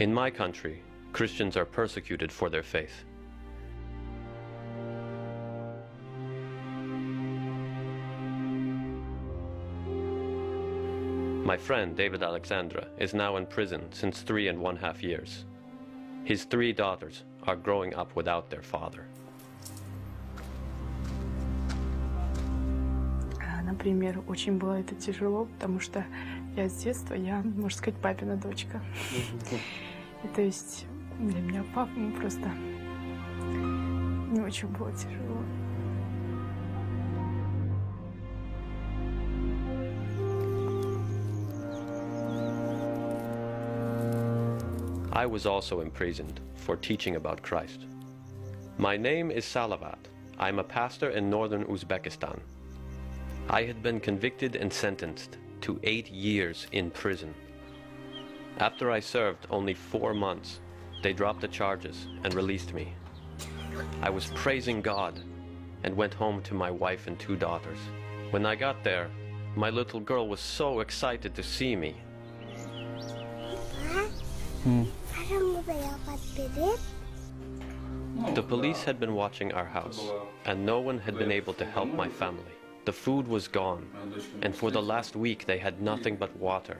In my country, Christians are persecuted for their faith. My friend David Alexandra is now in prison since 3.5 years. His 3 daughters are growing up without their father. Например, очень было это тяжело, потому что я с детства, можно сказать, папина дочка. И то есть для меня папа просто не очень было тяжело. I was also imprisoned for teaching about Christ. My name is Salavat. I'm a pastor in northern Uzbekistan. I had been convicted and sentenced to 8 years in prison. After I served only 4 months, they dropped the charges and released me. I was praising God and went home to my wife and 2 daughters. When I got there, my little girl was so excited to see me. The police had been watching our house, and no one had been able to help my family. The food was gone, and for the last week they had nothing but water.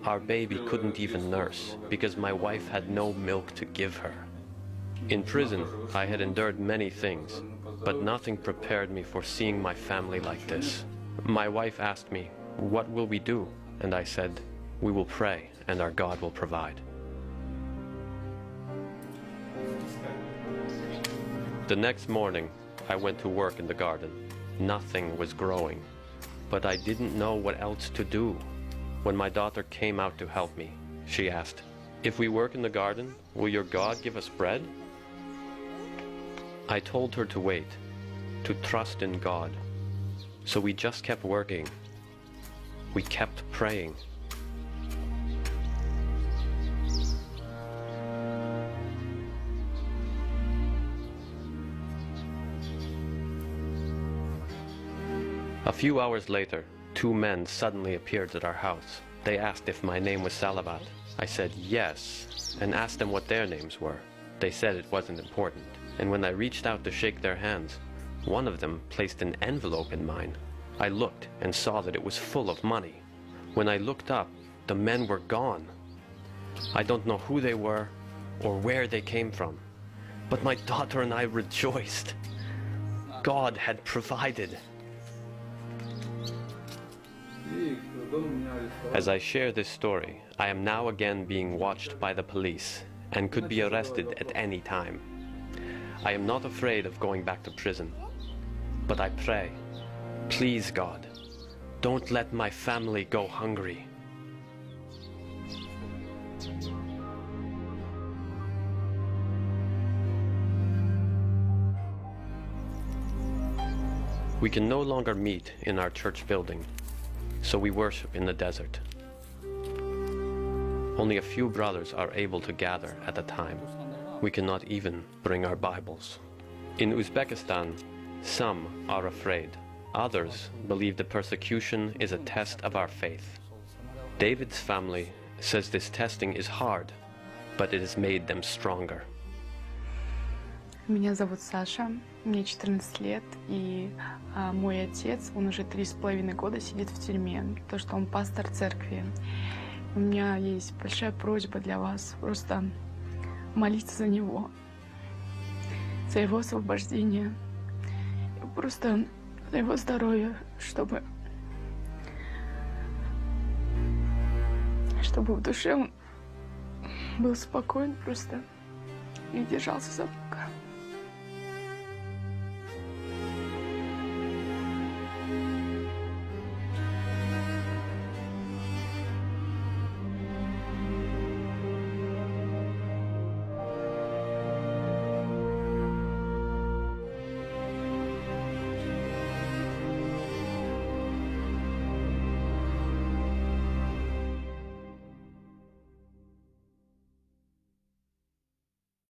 Our baby couldn't even nurse, because my wife had no milk to give her. In prison, I had endured many things, but nothing prepared me for seeing my family like this. My wife asked me, "What will we do?" And I said, "We will pray, and our God will provide." The next morning, I went to work in the garden. Nothing was growing, but I didn't know what else to do. When my daughter came out to help me, she asked, "If we work in the garden, will your God give us bread?" I told her to wait, to trust in God. So we just kept working. We kept praying. A few hours later, 2 men suddenly appeared at our house. They asked if my name was Salavat. I said yes, and asked them what their names were. They said it wasn't important. And when I reached out to shake their hands, one of them placed an envelope in mine. I looked and saw that it was full of money. When I looked up, the men were gone. I don't know who they were or where they came from, but my daughter and I rejoiced. God had provided. As I share this story, I am now again being watched by the police and could be arrested at any time. I am not afraid of going back to prison, but I pray, please God, don't let my family go hungry. We can no longer meet in our church building, so we worship in the desert. Only a few brothers are able to gather at a time. We cannot even bring our Bibles. In Uzbekistan, some are afraid. Others believe the persecution is a test of our faith. David's family says this testing is hard, but it has made them stronger. Меня зовут Саша, мне 14 лет, и мой отец, он уже 3,5 года сидит в тюрьме, то что он пастор церкви. У меня есть большая просьба для вас, просто молиться за него, за его освобождение, просто за его здоровье, чтобы в душе он был спокоен просто и держался за